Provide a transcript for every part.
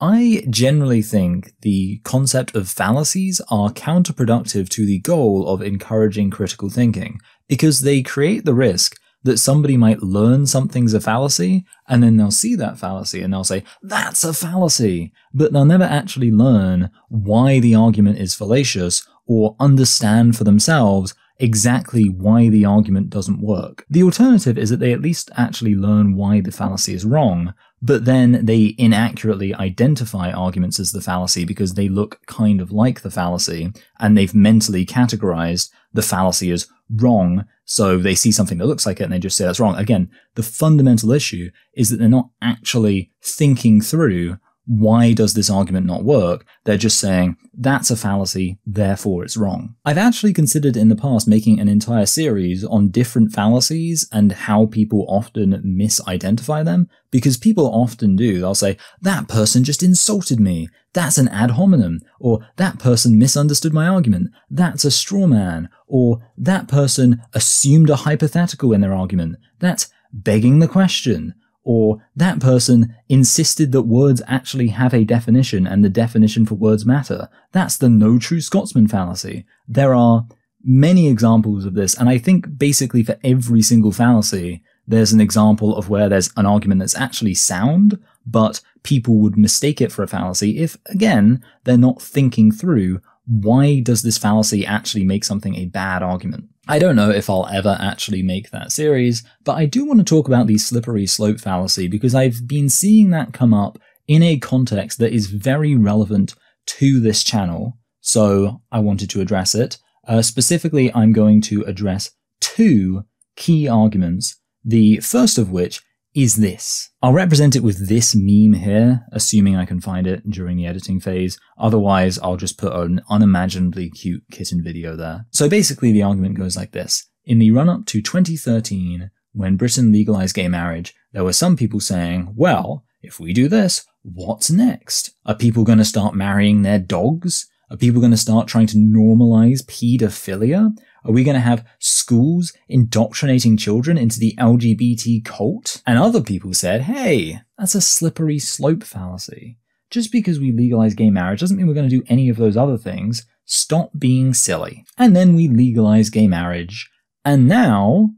I generally think the concept of fallacies are counterproductive to the goal of encouraging critical thinking, because they create the risk that somebody might learn something's a fallacy, and then they'll see that fallacy and they'll say, that's a fallacy, but they'll never actually learn why the argument is fallacious or understand for themselves exactly why the argument doesn't work. The alternative is that they at least actually learn why the fallacy is wrong, but then they inaccurately identify arguments as the fallacy because they look kind of like the fallacy, and they've mentally categorized the fallacy as wrong, so they see something that looks like it and they just say that's wrong. Again, the fundamental issue is that they're not actually thinking through why does this argument not work. They're just saying that's a fallacy, therefore it's wrong. I've actually considered in the past making an entire series on different fallacies and how people often misidentify them, because people often do. They'll say, that person just insulted me, that's an ad hominem, or that person misunderstood my argument, that's a straw man, or that person assumed a hypothetical in their argument, that's begging the question. Or that person insisted that words actually have a definition and the definition for words matter. That's the no true Scotsman fallacy. There are many examples of this, and I think basically for every single fallacy, there's an example of where there's an argument that's actually sound, but people would mistake it for a fallacy if, again, they're not thinking through why does this fallacy actually make something a bad argument. I don't know if I'll ever actually make that series, but I do want to talk about the slippery slope fallacy because I've been seeing that come up in a context that is very relevant to this channel, so I wanted to address it. Specifically, I'm going to address two key arguments, the first of which is this. I'll represent it with this meme here, assuming I can find it during the editing phase. Otherwise, I'll just put an unimaginably cute kitten video there. So basically, the argument goes like this. In the run-up to 2013, when Britain legalized gay marriage, there were some people saying, well, if we do this, what's next? Are people going to start marrying their dogs? Are people going to start trying to normalize paedophilia? Are we going to have schools indoctrinating children into the LGBT cult? And other people said, hey, that's a slippery slope fallacy. Just because we legalize gay marriage doesn't mean we're going to do any of those other things. Stop being silly. And then we legalize gay marriage. And now,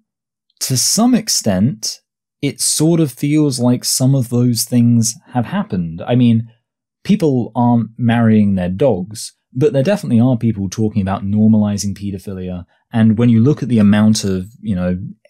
to some extent, it sort of feels like some of those things have happened. I mean, people aren't marrying their dogs, but there definitely are people talking about normalizing paedophilia. And when you look at the amount of,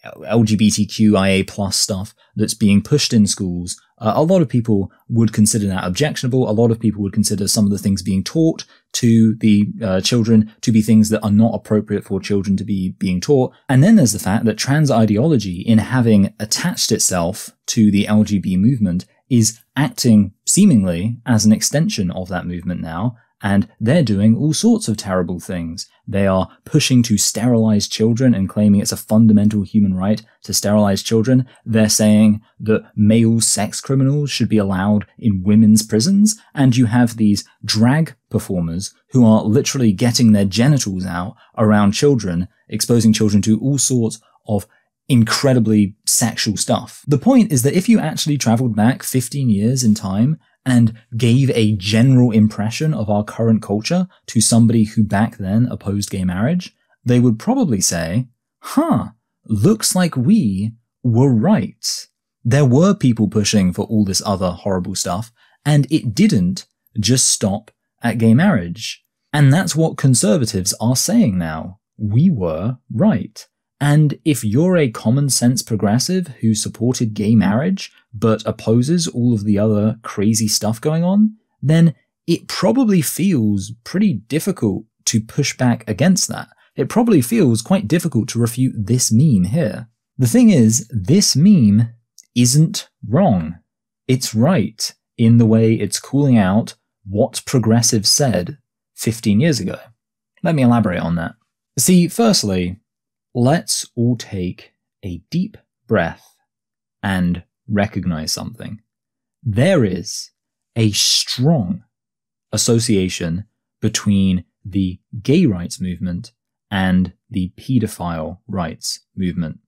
LGBTQIA plus stuff that's being pushed in schools, a lot of people would consider that objectionable. A lot of people would consider some of the things being taught to the children to be things that are not appropriate for children to be being taught. And then there's the fact that trans ideology, in having attached itself to the LGBT movement, is acting seemingly as an extension of that movement now. And they're doing all sorts of terrible things. They are pushing to sterilize children and claiming it's a fundamental human right to sterilize children. They're saying that male sex criminals should be allowed in women's prisons. And you have these drag performers who are literally getting their genitals out around children, exposing children to all sorts of incredibly sexual stuff. The point is that if you actually traveled back 15 years in time and gave a general impression of our current culture to somebody who back then opposed gay marriage, they would probably say, looks like we were right. There were people pushing for all this other horrible stuff, and it didn't just stop at gay marriage. And that's what conservatives are saying now. We were right. And if you're a common sense progressive who supported gay marriage but opposes all of the other crazy stuff going on, then it probably feels pretty difficult to push back against that. It probably feels quite difficult to refute this meme here. The thing is, this meme isn't wrong. It's right in the way it's calling out what progressives said 15 years ago. Let me elaborate on that. See, firstly, let's all take a deep breath and recognize something. There is a strong association between the gay rights movement and the paedophile rights movement.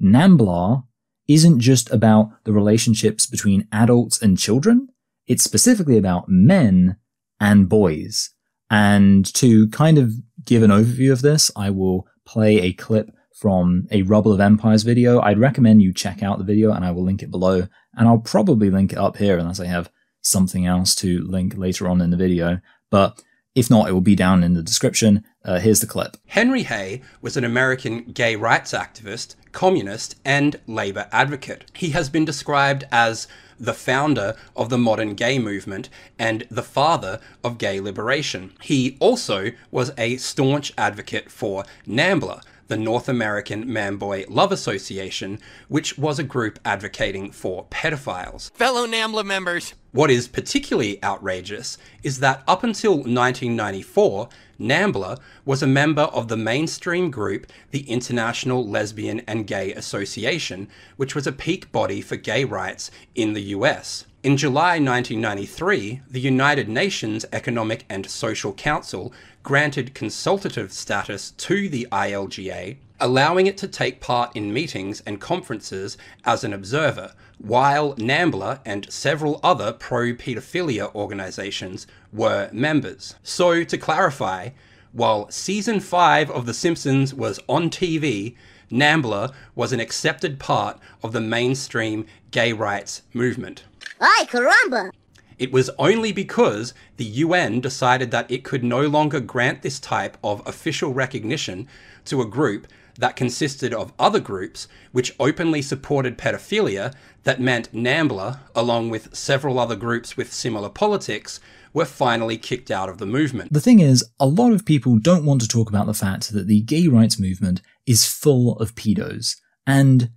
NAMBLA isn't just about the relationships between adults and children, It's specifically about men and boys. And to kind of give an overview of this, I will play a clip from a Rubble of Empires video. I'd recommend you check out the video, and I will link it below. And I'll probably link it up here unless I have something else to link later on in the video. But if not, it will be down in the description. Here's the clip. Henry Hay was an American gay rights activist, communist, and labor advocate. He has been described as the founder of the modern gay movement and the father of gay liberation. He also was a staunch advocate for NAMBLA, the North American Man-Boy Love Association, which was a group advocating for pedophiles. Fellow NAMBLA members! What is particularly outrageous is that up until 1994, NAMBLA was a member of the mainstream group, the International Lesbian and Gay Association, which was a peak body for gay rights in the US. In July 1993, the United Nations Economic and Social Council granted consultative status to the ILGA, allowing it to take part in meetings and conferences as an observer, while NAMBLA and several other pro-pedophilia organizations were members. So, to clarify, while Season 5 of The Simpsons was on TV, NAMBLA was an accepted part of the mainstream gay rights movement. Ay, caramba! It was only because the UN decided that it could no longer grant this type of official recognition to a group that consisted of other groups which openly supported pedophilia that meant NAMBLA, along with several other groups with similar politics, were finally kicked out of the movement. The thing is, a lot of people don't want to talk about the fact that the gay rights movement is full of pedos. And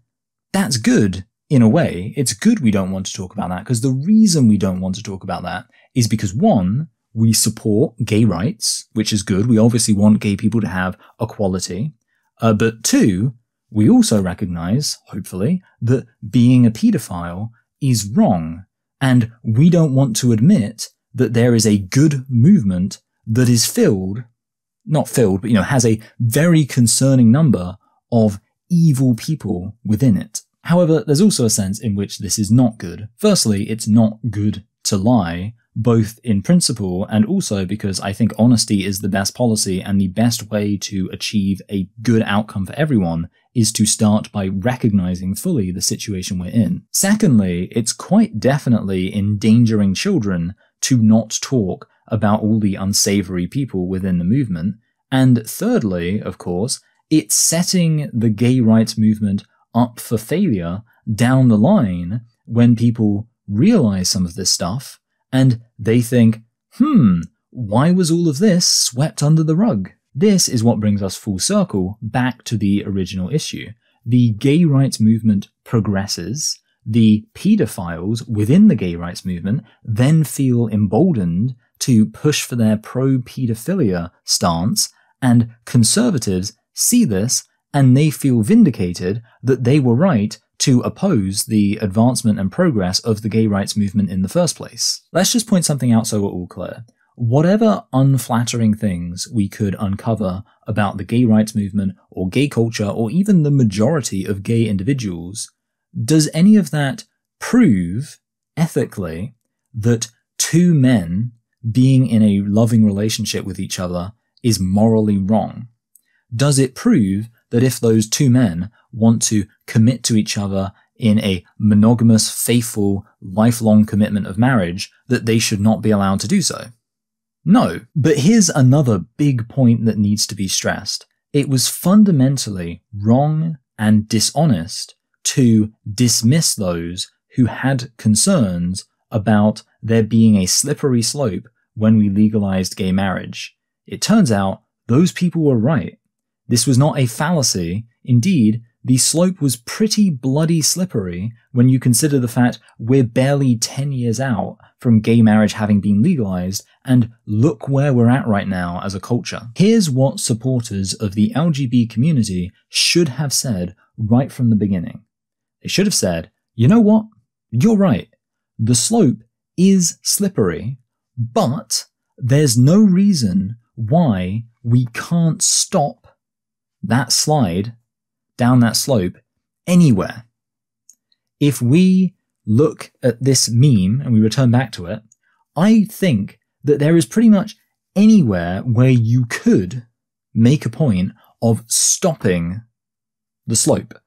that's good. In a way, it's good we don't want to talk about that, because the reason we don't want to talk about that is because, one, we support gay rights, which is good. We obviously want gay people to have equality. But two, we also recognize, hopefully, that being a pedophile is wrong. And we don't want to admit that there is a good movement that is not filled, but, has a very concerning number of evil people within it. However, there's also a sense in which this is not good. Firstly, it's not good to lie, both in principle and also because I think honesty is the best policy, and the best way to achieve a good outcome for everyone is to start by recognizing fully the situation we're in. Secondly, it's quite definitely endangering children to not talk about all the unsavory people within the movement. And thirdly, of course, it's setting the gay rights movement up for failure down the line when people realize some of this stuff and they think, why was all of this swept under the rug? This is what brings us full circle back to the original issue. The gay rights movement progresses, the pedophiles within the gay rights movement then feel emboldened to push for their pro-pedophilia stance, and conservatives see this and they feel vindicated that they were right to oppose the advancement and progress of the gay rights movement in the first place. Let's just point something out so we're all clear. Whatever unflattering things we could uncover about the gay rights movement or gay culture or even the majority of gay individuals, does any of that prove, ethically, that two men being in a loving relationship with each other is morally wrong? Does it prove that if those two men want to commit to each other in a monogamous, faithful, lifelong commitment of marriage, that they should not be allowed to do so? No. But here's another big point that needs to be stressed. It was fundamentally wrong and dishonest to dismiss those who had concerns about there being a slippery slope when we legalized gay marriage. It turns out those people were right. This was not a fallacy. Indeed, the slope was pretty bloody slippery when you consider the fact we're barely 10 years out from gay marriage having been legalized, and look where we're at right now as a culture. Here's what supporters of the LGBT community should have said right from the beginning. They should have said, you know what? You're right. The slope is slippery, but there's no reason why we can't stop that slide down that slope anywhere. If we look at this meme and we return back to it, I think that there is pretty much anywhere where you could make a point of stopping the slope.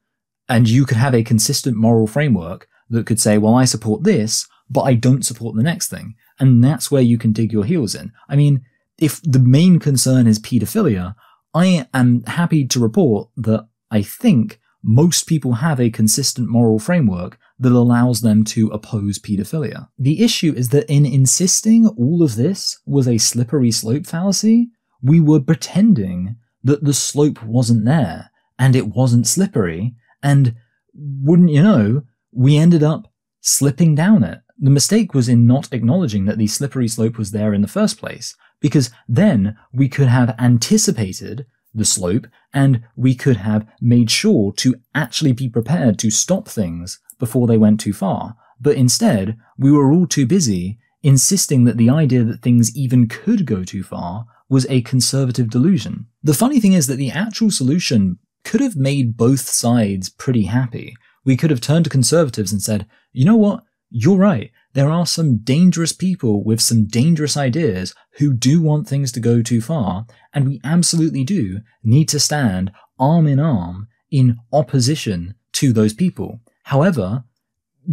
And you could have a consistent moral framework that could say, well, I support this, but I don't support the next thing. And that's where you can dig your heels in. I mean, if the main concern is paedophilia, I am happy to report that I think most people have a consistent moral framework that allows them to oppose paedophilia. The issue is that in insisting all of this was a slippery slope fallacy, we were pretending that the slope wasn't there and it wasn't slippery, and wouldn't you know, we ended up slipping down it. The mistake was in not acknowledging that the slippery slope was there in the first place, because then we could have anticipated the slope and we could have made sure to actually be prepared to stop things before they went too far. But instead, we were all too busy insisting that the idea that things even could go too far was a conservative delusion. The funny thing is that the actual solution could have made both sides pretty happy. We could have turned to conservatives and said, you know what? You're right. There are some dangerous people with some dangerous ideas who do want things to go too far, and we absolutely do need to stand arm in arm in opposition to those people. However,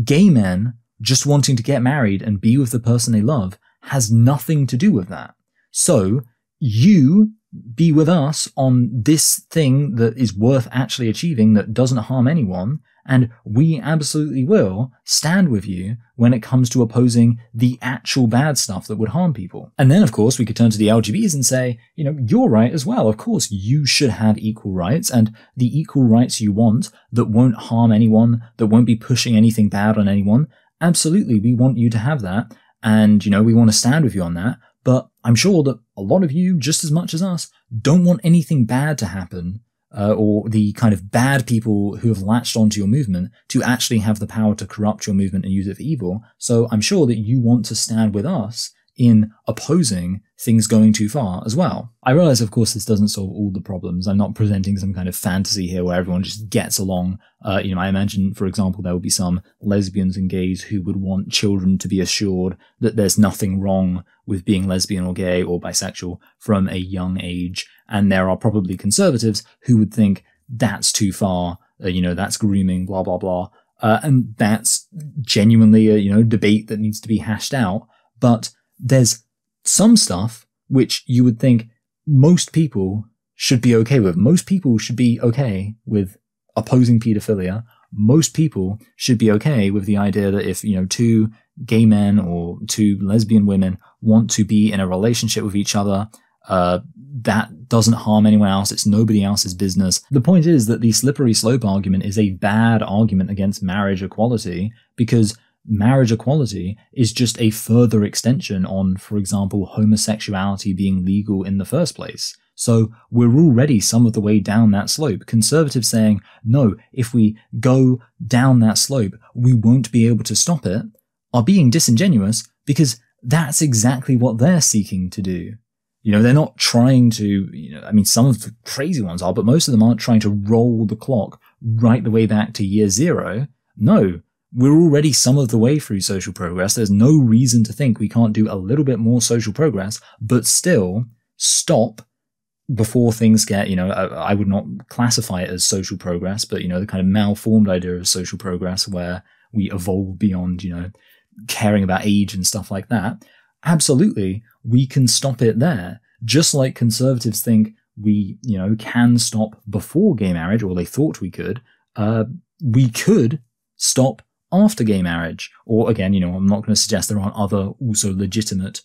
gay men just wanting to get married and be with the person they love has nothing to do with that. So, you be with us on this thing that is worth actually achieving that doesn't harm anyone, and we absolutely will stand with you when it comes to opposing the actual bad stuff that would harm people. And then, of course, we could turn to the LGBTs and say, you know, you're right as well. Of course, you should have equal rights, and the equal rights you want that won't harm anyone, that won't be pushing anything bad on anyone. Absolutely, we want you to have that, and, you know, we want to stand with you on that. But I'm sure that a lot of you, just as much as us, don't want anything bad to happen, or the kind of bad people who have latched onto your movement to actually have the power to corrupt your movement and use it for evil. So I'm sure that you want to stand with us in opposing things going too far as well. I realize, of course, this doesn't solve all the problems. I'm not presenting some kind of fantasy here where everyone just gets along. I imagine, for example, there will be some lesbians and gays who would want children to be assured that there's nothing wrong with being lesbian or gay or bisexual from a young age. And there are probably conservatives who would think that's too far, that's grooming, blah, blah, blah. And that's genuinely a, debate that needs to be hashed out. But there's some stuff which you would think most people should be okay with. Most people should be okay with opposing paedophilia. Most people should be okay with the idea that if, two gay men or two lesbian women want to be in a relationship with each other, that doesn't harm anyone else. It's nobody else's business. The point is that the slippery slope argument is a bad argument against marriage equality, because marriage equality is just a further extension on, for example, homosexuality being legal in the first place. So we're already some of the way down that slope. Conservatives saying, no, if we go down that slope, we won't be able to stop it, are being disingenuous, because that's exactly what they're seeking to do. They're not trying to, some of the crazy ones are, but most of them aren't trying to roll the clock right the way back to year zero. No. We're already some of the way through social progress. There's no reason to think we can't do a little bit more social progress, but still stop before things get, I would not classify it as social progress, but, the kind of malformed idea of social progress where we evolve beyond, caring about age and stuff like that. Absolutely, we can stop it there. Just like conservatives think we, can stop before gay marriage, or they thought we could stop after gay marriage. Or again, I'm not going to suggest there aren't other also legitimate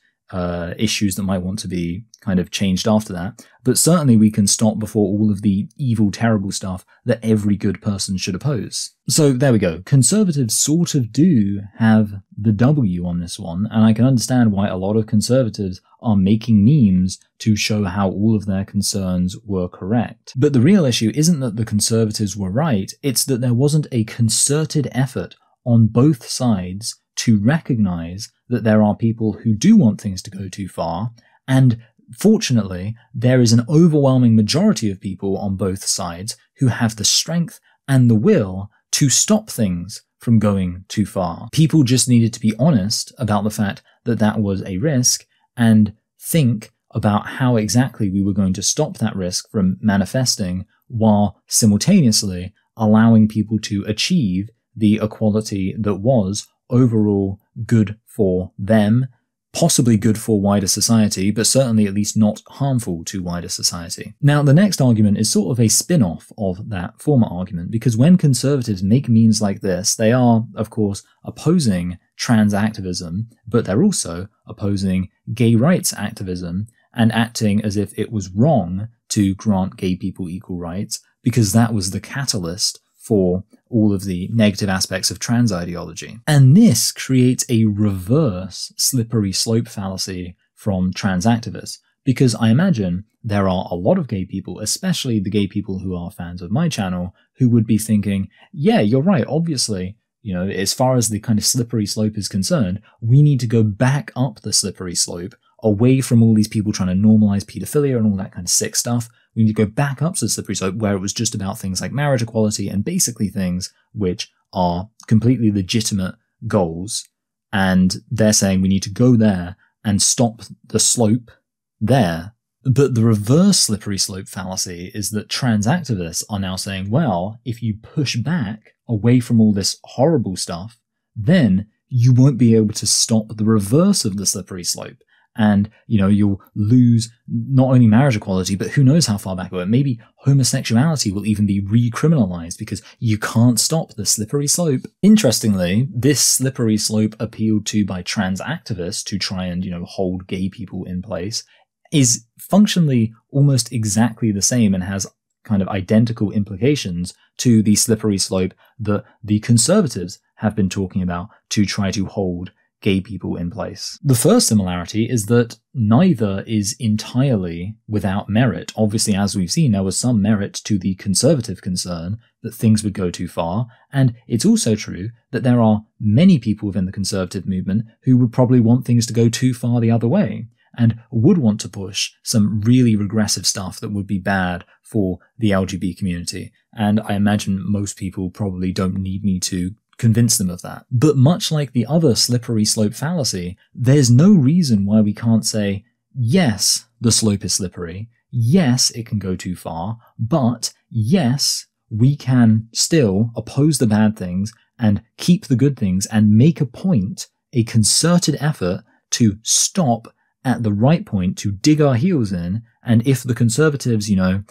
issues that might want to be kind of changed after that. But certainly we can stop before all of the evil, terrible stuff that every good person should oppose. So there we go. Conservatives sort of do have the W on this one, and I can understand why a lot of conservatives are making memes to show how all of their concerns were correct. But the real issue isn't that the conservatives were right, it's that there wasn't a concerted effort on both sides to recognize that there are people who do want things to go too far, and fortunately, there is an overwhelming majority of people on both sides who have the strength and the will to stop things from going too far. People just needed to be honest about the fact that that was a risk and think about how exactly we were going to stop that risk from manifesting while simultaneously allowing people to achieve the equality that was overall good for them, possibly good for wider society, but certainly at least not harmful to wider society. Now, the next argument is sort of a spin-off of that former argument, because when conservatives make memes like this, they are, of course, opposing trans activism, but they're also opposing gay rights activism and acting as if it was wrong to grant gay people equal rights, because that was the catalyst for all of the negative aspects of trans ideology. And this creates a reverse slippery slope fallacy from trans activists, because I imagine there are a lot of gay people, especially the gay people who are fans of my channel, who would be thinking, yeah, you're right, obviously, you know, as far as the kind of slippery slope is concerned, we need to go back up the slippery slope, away from all these people trying to normalize pedophilia and all that kind of sick stuff. We need to go back up to the slippery slope where it was just about things like marriage equality and basically things which are completely legitimate goals. And they're saying we need to go there and stop the slope there. But the reverse slippery slope fallacy is that trans activists are now saying, well, if you push back away from all this horrible stuff, then you won't be able to stop the reverse of the slippery slope. And, you know, you'll lose not only marriage equality, but who knows how far back it will. Maybe homosexuality will even be recriminalized because you can't stop the slippery slope. Interestingly, this slippery slope appealed to by trans activists to try and, you know, hold gay people in place is functionally almost exactly the same and has kind of identical implications to the slippery slope that the conservatives have been talking about to try to hold gay people in place. The first similarity is that neither is entirely without merit. Obviously, as we've seen, there was some merit to the conservative concern that things would go too far, and it's also true that there are many people within the conservative movement who would probably want things to go too far the other way, and would want to push some really regressive stuff that would be bad for the LGBT community. And I imagine most people probably don't need me to convince them of that. But much like the other slippery slope fallacy, there's no reason why we can't say, yes, the slope is slippery, yes, it can go too far, but yes, we can still oppose the bad things and keep the good things and make a point, a concerted effort to stop at the right point, to dig our heels in, and if the conservatives, you know,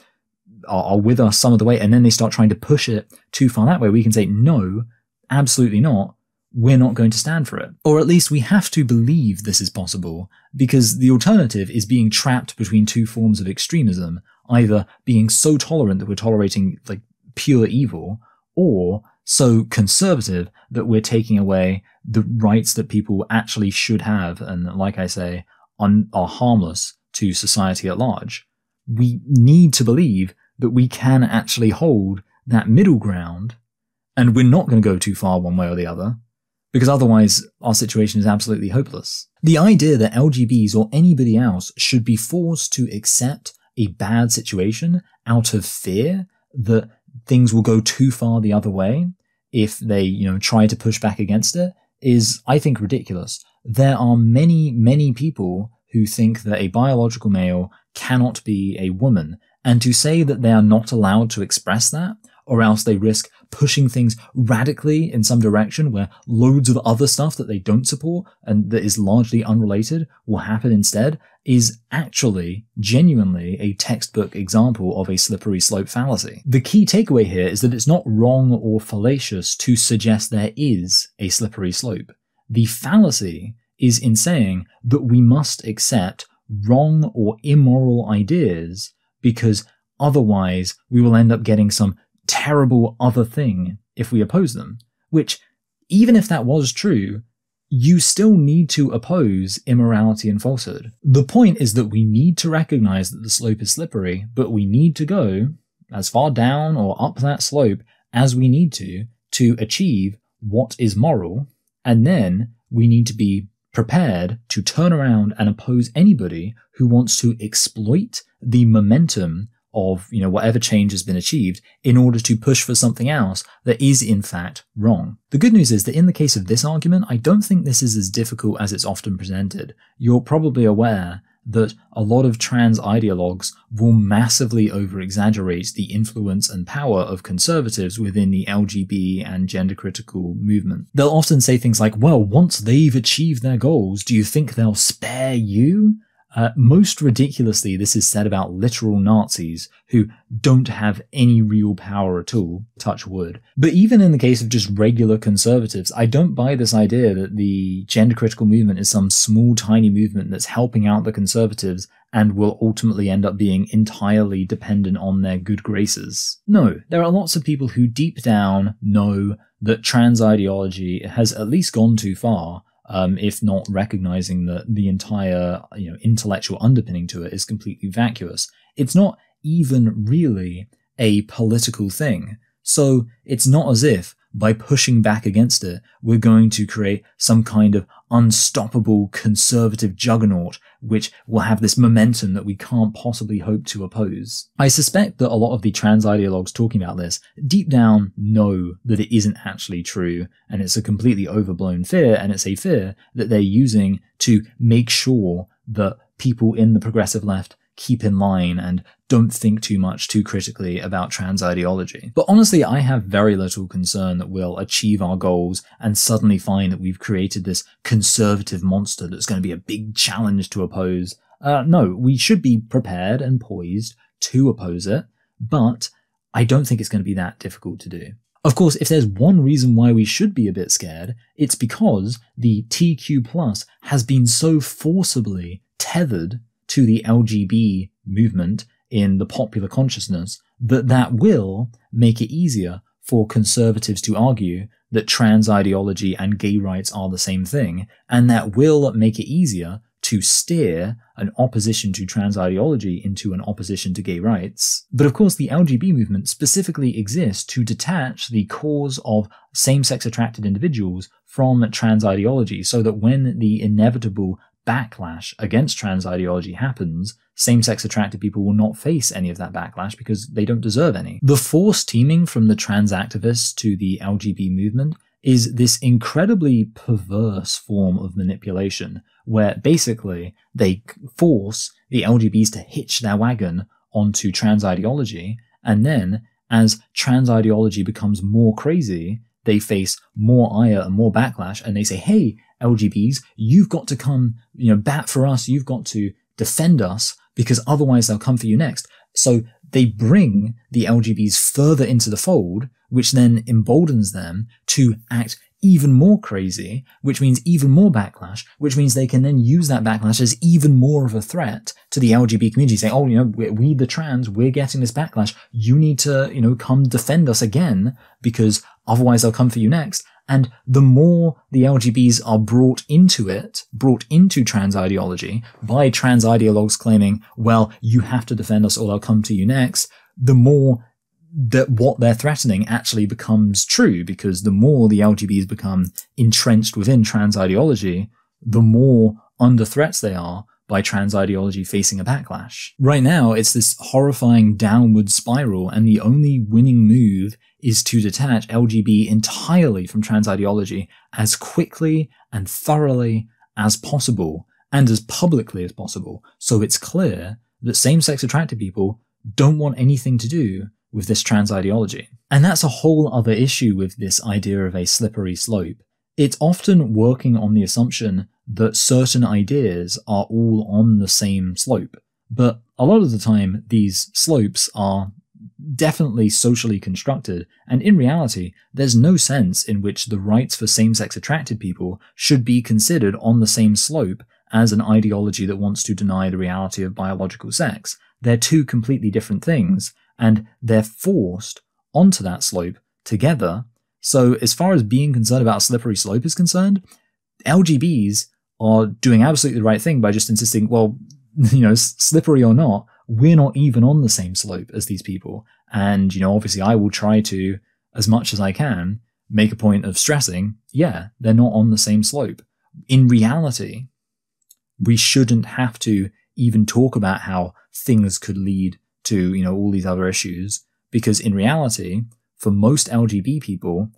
are with us some of the way and then they start trying to push it too far that way, we can say, no, absolutely not. We're not going to stand for it. Or at least we have to believe this is possible, because the alternative is being trapped between two forms of extremism, either being so tolerant that we're tolerating like pure evil, or so conservative that we're taking away the rights that people actually should have and, like I say, are harmless to society at large. We need to believe that we can actually hold that middle ground, and we're not going to go too far one way or the other, because otherwise our situation is absolutely hopeless. The idea that LGBs or anybody else should be forced to accept a bad situation out of fear that things will go too far the other way if they, you know, try to push back against it is, I think, ridiculous. There are many, many people who think that a biological male cannot be a woman, and to say that they are not allowed to express that, or else they risk pushing things radically in some direction where loads of other stuff that they don't support and that is largely unrelated will happen instead, is actually genuinely a textbook example of a slippery slope fallacy. The key takeaway here is that it's not wrong or fallacious to suggest there is a slippery slope. The fallacy is in saying that we must accept wrong or immoral ideas because otherwise we will end up getting some terrible other thing if we oppose them, which, even if that was true, you still need to oppose immorality and falsehood. The point is that we need to recognize that the slope is slippery, but we need to go as far down or up that slope as we need to achieve what is moral, and then we need to be prepared to turn around and oppose anybody who wants to exploit the momentum of, whatever change has been achieved in order to push for something else that is in fact wrong. The good news is that in the case of this argument, I don't think this is as difficult as it's often presented. You're probably aware that a lot of trans ideologues will massively over-exaggerate the influence and power of conservatives within the LGB and gender-critical movement. They'll often say things like, well, once they've achieved their goals, do you think they'll spare you? Most ridiculously, this is said about literal Nazis who don't have any real power at all, touch wood. But even in the case of just regular conservatives, I don't buy this idea that the gender-critical movement is some small, tiny movement that's helping out the conservatives and will ultimately end up being entirely dependent on their good graces. No, there are lots of people who deep down know that trans ideology has at least gone too far, if not recognizing that the entire intellectual underpinning to it is completely vacuous. It's not even really a political thing. So it's not as if by pushing back against it, we're going to create some kind of unstoppable conservative juggernaut which will have this momentum that we can't possibly hope to oppose. I suspect that a lot of the trans ideologues talking about this deep down know that it isn't actually true, and it's a completely overblown fear, and it's a fear that they're using to make sure that people in the progressive left keep in line and don't think too much too critically about trans ideology. But honestly, I have very little concern that we'll achieve our goals and suddenly find that we've created this conservative monster that's going to be a big challenge to oppose. No, we should be prepared and poised to oppose it, but I don't think it's going to be that difficult to do. Of course, if there's one reason why we should be a bit scared, it's because the TQ+ has been so forcibly tethered to the LGB movement in the popular consciousness that will make it easier for conservatives to argue that trans ideology and gay rights are the same thing, and that will make it easier to steer an opposition to trans ideology into an opposition to gay rights. But of course, the LGB movement specifically exists to detach the cause of same-sex attracted individuals from trans ideology, so that when the inevitable backlash against trans ideology happens, same-sex attracted people will not face any of that backlash because they don't deserve any. The force teaming from the trans activists to the LGB movement is this incredibly perverse form of manipulation where basically they force the LGBs to hitch their wagon onto trans ideology, and then as trans ideology becomes more crazy, they face more ire and more backlash, and they say, hey, LGBs, you've got to come, bat for us, you've got to defend us, because otherwise they'll come for you next. So they bring the LGBs further into the fold, which then emboldens them to act even more crazy, which means even more backlash, which means they can then use that backlash as even more of a threat to the LGBT community, saying, oh, we the trans, we're getting this backlash, you need to, come defend us again, because otherwise they'll come for you next. And the more the LGBs are brought into trans ideology, by trans ideologues claiming, well, you have to defend us or they'll come to you next, the more that what they're threatening actually becomes true, because the more the LGBs become entrenched within trans ideology, the more under threats they are by trans ideology facing a backlash. Right now, it's this horrifying downward spiral, and the only winning move is to detach LGB entirely from trans ideology as quickly and thoroughly as possible, and as publicly as possible, so it's clear that same-sex attracted people don't want anything to do with this trans ideology. And that's a whole other issue with this idea of a slippery slope. It's often working on the assumption that certain ideas are all on the same slope, but a lot of the time these slopes are definitely socially constructed, and in reality there's no sense in which the rights for same-sex attracted people should be considered on the same slope as an ideology that wants to deny the reality of biological sex. They're two completely different things, and they're forced onto that slope together. So as far as being concerned about a slippery slope is concerned, LGBs are doing absolutely the right thing by just insisting, well, slippery or not, we're not even on the same slope as these people. And, obviously I will try to, as much as I can, make a point of stressing, yeah, they're not on the same slope. In reality, we shouldn't have to even talk about how things could lead to, all these other issues, because in reality, for most LGBT people,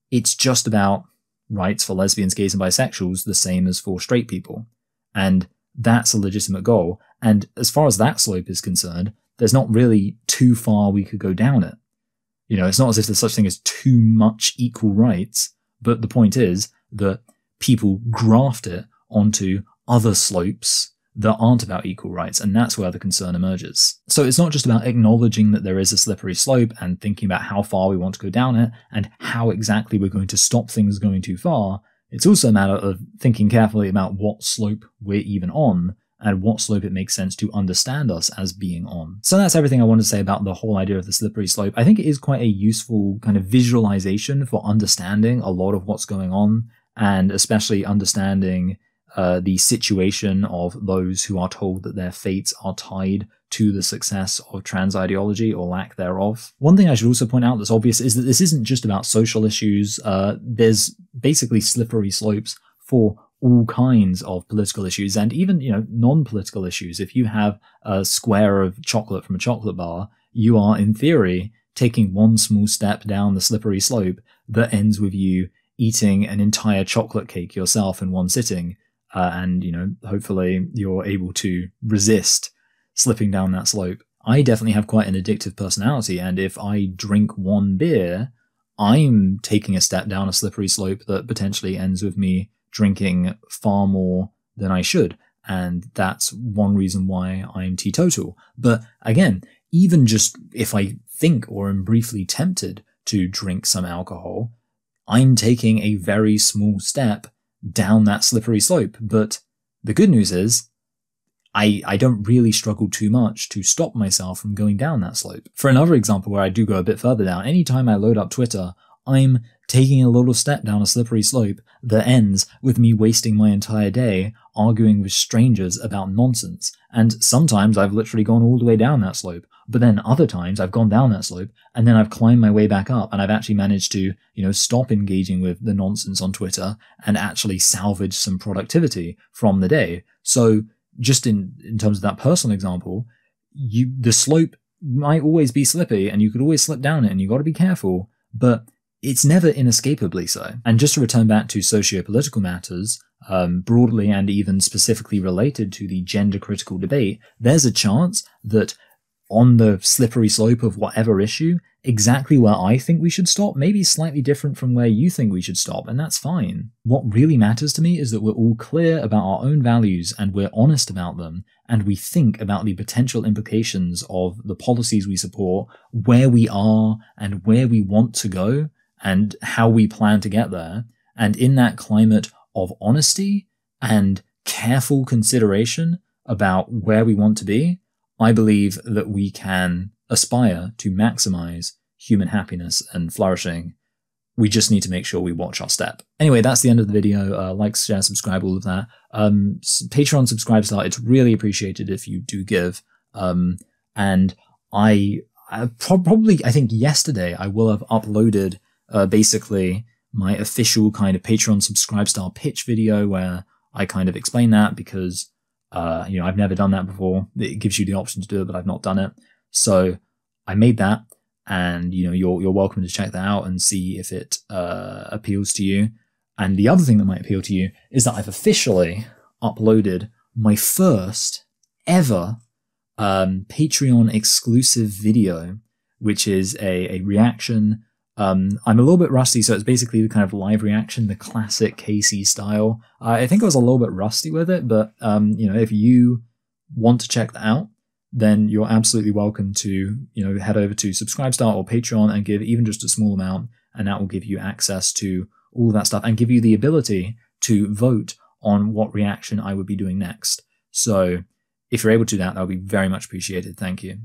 it's just about rights for lesbians, gays, and bisexuals, the same as for straight people. And that's a legitimate goal. And as far as that slope is concerned, there's not really too far we could go down it. It's not as if there's such thing as too much equal rights, but the point is that people graft it onto other slopes that aren't about equal rights, and that's where the concern emerges. So it's not just about acknowledging that there is a slippery slope and thinking about how far we want to go down it and how exactly we're going to stop things going too far. It's also a matter of thinking carefully about what slope we're even on and what slope it makes sense to understand us as being on. So that's everything I want to say about the whole idea of the slippery slope. I think it is quite a useful kind of visualization for understanding a lot of what's going on, and especially understanding the situation of those who are told that their fates are tied to the success of trans ideology or lack thereof. One thing I should also point out that's obvious is that this isn't just about social issues. There's basically slippery slopes for all kinds of political issues, and even, non-political issues. If you have a square of chocolate from a chocolate bar, you are, in theory, taking one small step down the slippery slope that ends with you eating an entire chocolate cake yourself in one sitting. And, hopefully you're able to resist slipping down that slope. I definitely have quite an addictive personality, and if I drink one beer, I'm taking a step down a slippery slope that potentially ends with me drinking far more than I should. And that's one reason why I'm teetotal. But again, even just if I think or am briefly tempted to drink some alcohol, I'm taking a very small step down that slippery slope. But the good news is I don't really struggle too much to stop myself from going down that slope. For another example where I do go a bit further down, anytime I load up Twitter, I'm taking a little step down a slippery slope that ends with me wasting my entire day arguing with strangers about nonsense. And sometimes I've literally gone all the way down that slope, but then other times I've gone down that slope and then I've climbed my way back up, and I've actually managed to, stop engaging with the nonsense on Twitter and actually salvage some productivity from the day. So just in terms of that personal example, the slope might always be slippy and you could always slip down it, and you got to be careful, but it's never inescapably so. And just to return back to socio-political matters, broadly and even specifically related to the gender-critical debate, there's a chance that on the slippery slope of whatever issue, exactly where I think we should stop may be slightly different from where you think we should stop, and that's fine. What really matters to me is that we're all clear about our own values and we're honest about them, and we think about the potential implications of the policies we support, where we are and where we want to go, and how we plan to get there. And in that climate of honesty and careful consideration about where we want to be, I believe that we can aspire to maximize human happiness and flourishing. We just need to make sure we watch our step. Anyway, that's the end of the video. Like, share, subscribe, all of that. Patreon subscribe star, it's really appreciated if you do give. And I think yesterday I will have uploaded basically my official kind of Patreon subscribe star pitch video where I kind of explain that, because I've never done that before. It gives you the option to do it, but I've not done it. So I made that, and you're welcome to check that out and see if it appeals to you. And the other thing that might appeal to you is that I've officially uploaded my first ever Patreon exclusive video, which is a reaction. I'm a little bit rusty, so it's basically the kind of live reaction, the classic Casey style. I think I was a little bit rusty with it, but if you want to check that out, then you're absolutely welcome to head over to Subscribestar or Patreon and give even just a small amount, and that will give you access to all of that stuff and give you the ability to vote on what reaction I would be doing next. So if you're able to do that, that would be very much appreciated. Thank you.